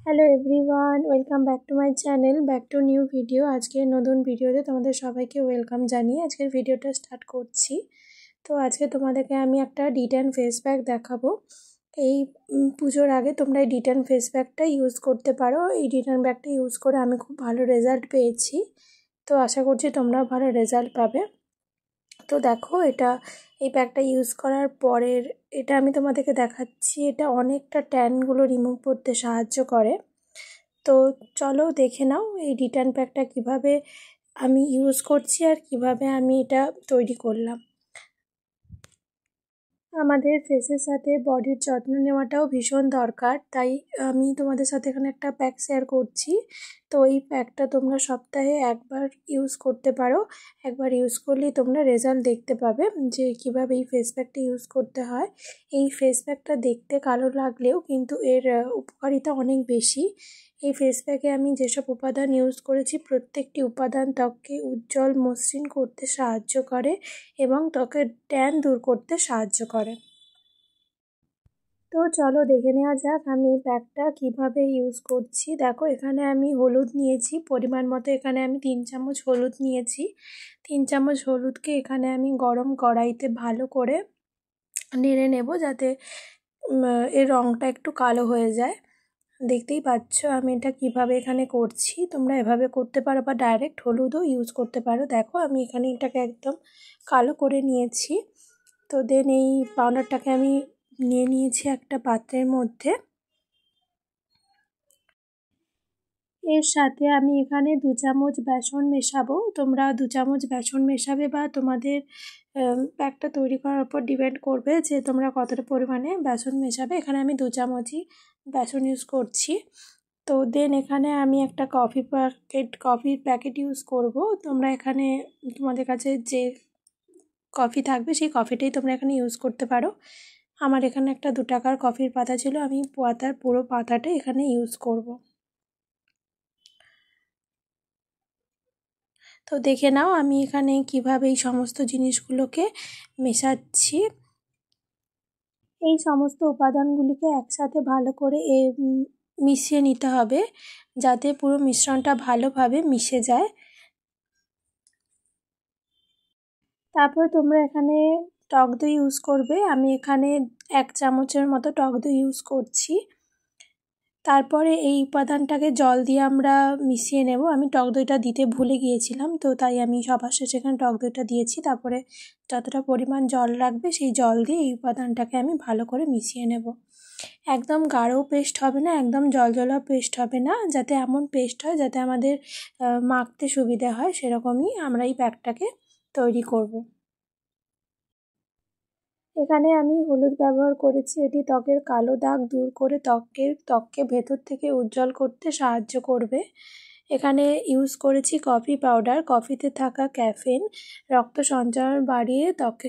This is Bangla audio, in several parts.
Hello everyone, welcome back to my channel, back to new video. আজকে নতুন ভিডিওতে তোমাদের সবাইকে ওয়েলকাম জানিয়ে আজকের ভিডিওটা স্টার্ট করছি। তো আজকে তোমাদেরকে আমি একটা ডিট্যান ফেস প্যাক দেখাবো। এই পুজোর আগে তোমরা এই ডিট্যান ফেস প্যাকটা ইউজ করতে পারো। এই ডিট্যান প্যাকটা ইউজ করে আমি খুব ভালো রেজাল্ট পেয়েছি, তো আশা করছি তোমরাও ভালো রেজাল্ট পাবে। তো দেখো, এই প্যাকটা ইউজ করার পরের এটা আমি তোমাদেরকে দেখাচ্ছি। এটা অনেকটা ট্যানগুলো রিমুভ করতে সাহায্য করে। তো চলো দেখে নাও এই ডিট্যান প্যাকটা কিভাবে আমি ইউজ করছি আর কিভাবে আমি এটা তৈরি করলাম। আমাদের ফেসের সাথে বডির যত্ন নেওয়াটাও ভীষণ দরকার, তাই আমি তোমাদের সাথে এখানে একটা প্যাক শেয়ার করছি। তো এই প্যাকটা তোমরা সপ্তাহে একবার ইউজ করতে পারো। একবার ইউজ করলেই তোমরা রেজাল্ট দেখতে পাবে যে কিভাবে এই ফেস প্যাকটা ইউজ করতে হয়। এই ফেস প্যাকটা দেখতে কালো লাগলেও কিন্তু এর উপকারিতা অনেক বেশি। এই ফেস প্যাকে আমি যেসব উপাদান ইউজ করেছি প্রত্যেকটি উপাদান ত্বককে উজ্জ্বল মসৃণ করতে সাহায্য করে এবং ত্বকের ট্যান দূর করতে সাহায্য করে। তো চলো দেখে নেওয়া যাক আমি এই প্যাকটা কীভাবে ইউজ করছি। দেখো, এখানে আমি হলুদ নিয়েছি পরিমাণ মতো। এখানে আমি 3 চামচ হলুদ নিয়েছি। 3 চামচ হলুদকে এখানে আমি গরম কড়াইতে ভালো করে নেড়ে নেব, যাতে এর রঙটা একটু কালো হয়ে যায়। দেখতেই পাচ্ছ আমি এটা কিভাবে এখানে করছি। তোমরা এভাবে করতে পারো বা ডাইরেক্ট হলুদও ইউজ করতে পারো। দেখো, আমি এখানে এটাকে একদম কালো করে নিয়েছি। তো দেন এই পাউডারটাকে আমি নিয়ে নিয়েছি একটা পাত্রের মধ্যে। এর সাথে আমি এখানে 2 চামচ বেসন মেশাবো। তোমরা 2 চামচ বেসন মেশাবে বা তোমাদের প্যাকটা তৈরি করার উপর ডিপেন্ড করবে যে তোমরা কতটা পরিমাণে বেসন মেশাবে। এখানে আমি 2 চামচই বেসন ইউজ করছি। তো দেন এখানে আমি একটা কফির প্যাকেট ইউজ করব। তোমরা এখানে তোমাদের কাছে যে কফি থাকবে সেই কফিটাই তোমরা এখানে ইউজ করতে পারো। আমার এখানে একটা 2 টাকার কফির পাতা ছিল, আমি পাতার পুরো পাতাটা এখানে ইউজ করব। তো দেখে নাও আমি এখানে কিভাবে এই সমস্ত জিনিসগুলোকে মেশাচ্ছি। এই সমস্ত উপাদানগুলিকে একসাথে ভালো করে মিশিয়ে নিতে হবে, যাতে পুরো মিশ্রণটা ভালোভাবে মিশে যায়। তারপর তোমরা এখানে টক দই ইউজ করবে। আমি এখানে 1 চামচের মতো টক দই ইউজ করছি। তারপরে এই উপাদানটাকে জল দিয়ে আমরা মিশিয়ে নেব। আমি টক দইটা দিতে ভুলে গিয়েছিলাম, তো তাই আমি সবার শেষে এখানে টক দইটা দিয়েছি। তারপরে যতটা পরিমাণ জল লাগবে সেই জল দিয়ে এই উপাদানটাকে আমি ভালো করে মিশিয়ে নেব। একদম গাঢ় পেস্ট হবে না, একদম জলজলা পেস্ট হবে না, যাতে এমন পেস্ট হয় যাতে আমাদের মাখতে সুবিধা হয়, সেরকমই আমরা এই প্যাকটাকে তৈরি করব। এখানে আমি হলুদ ব্যবহার করেছি। এটি ত্বকের কালো দাগ দূর করে ত্বককে ভেতর থেকে উজ্জ্বল করতে সাহায্য করবে। এখানে ইউজ করেছি কফি পাউডার। কফিতে থাকা ক্যাফেন রক্ত সঞ্চালন বাড়িয়ে ত্বককে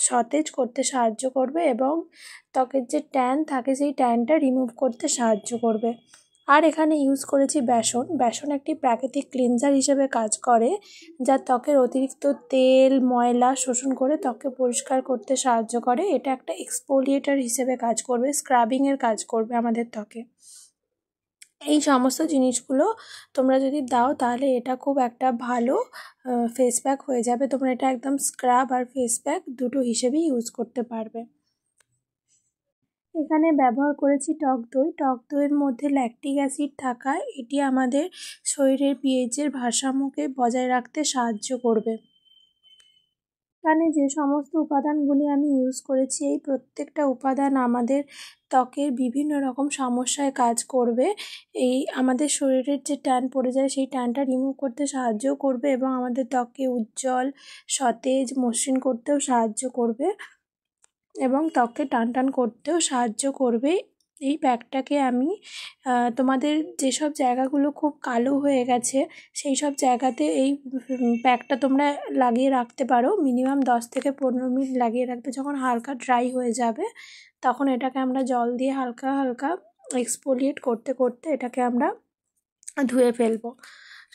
সতেজ করতে সাহায্য করবে এবং ত্বকের যে ট্যান থাকে সেই ট্যানটা রিমুভ করতে সাহায্য করবে। আর এখানে ইউজ করেছি বেসন একটি প্রাকৃতিক ক্লিনজার হিসেবে কাজ করে, যা ত্বকের অতিরিক্ত তেল ময়লা শোষণ করে ত্বককে পরিষ্কার করতে সাহায্য করে। এটা একটা এক্সফোলিয়েটর হিসেবে কাজ করবে, স্ক্রাবিংয়ের কাজ করবে আমাদের ত্বকে। এই সমস্ত জিনিসগুলো তোমরা যদি দাও তাহলে এটা খুব একটা ভালো ফেস প্যাক হয়ে যাবে। তোমরা এটা একদম স্ক্রাব আর ফেস প্যাক দুটো হিসেবেই ইউজ করতে পারবে। এখানে ব্যবহার করেছি টক দই। টক দইয়ের মধ্যে ল্যাকটিক অ্যাসিড থাকায় এটি আমাদের শরীরের পিএইচের ভারসাম্যকে বজায় রাখতে সাহায্য করবে। এখানে যে সমস্ত উপাদানগুলি আমি ইউজ করেছি এই প্রত্যেকটা উপাদান আমাদের ত্বকের বিভিন্ন রকম সমস্যায় কাজ করবে। এই আমাদের শরীরের যে ট্যান পড়ে যায় সেই ট্যানটা রিমুভ করতে সাহায্য করবে এবং আমাদের ত্বককে উজ্জ্বল সতেজ মসৃণ করতেও সাহায্য করবে এবং ত্বককে টান করতেও সাহায্য করবে। এই প্যাকটাকে আমি তোমাদের যেসব জায়গাগুলো খুব কালো হয়ে গেছে সেই সব জায়গাতে এই প্যাকটা তোমরা লাগিয়ে রাখতে পারো। মিনিমাম 10 থেকে 15 মিনিট লাগিয়ে রাখবে। যখন হালকা ড্রাই হয়ে যাবে তখন এটাকে আমরা জল দিয়ে হালকা হালকা এক্সফোলিয়েট করতে করতে এটাকে আমরা ধুয়ে ফেলবো।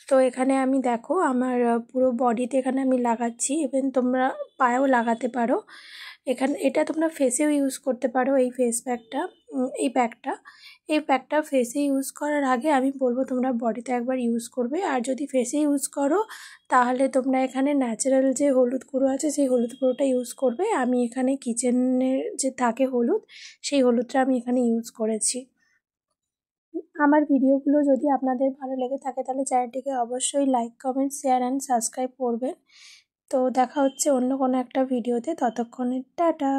তো এখানে আমি দেখো আমার পুরো বডিতে এখানে আমি লাগাচ্ছি। ইভেন তোমরা পায়েও লাগাতে পারো। এটা তোমরা ফেসেও ইউজ করতে পারো এই ফেস প্যাকটা এই প্যাকটা। এই প্যাকটা ফেসে ইউজ করার আগে আমি বলবো তোমরা বডিতে একবার ইউজ করবে। আর যদি ফেসে ইউজ করো তাহলে তোমরা এখানে ন্যাচারাল যে হলুদ গুঁড়ো আছে সেই হলুদ গুঁড়োটা ইউজ করবে। আমি এখানে কিচেনের যে থাকে হলুদ, সেই হলুদটা আমি এখানে ইউজ করেছি। আমার ভিডিওগুলো যদি আপনাদের ভালো লেগে থাকে তাহলে চ্যানেলটিকে অবশ্যই like, comment, share and subscribe করবেন। তো দেখা হচ্ছে অন্য কোনো একটা ভিডিওতে, ততক্ষণে টাটা।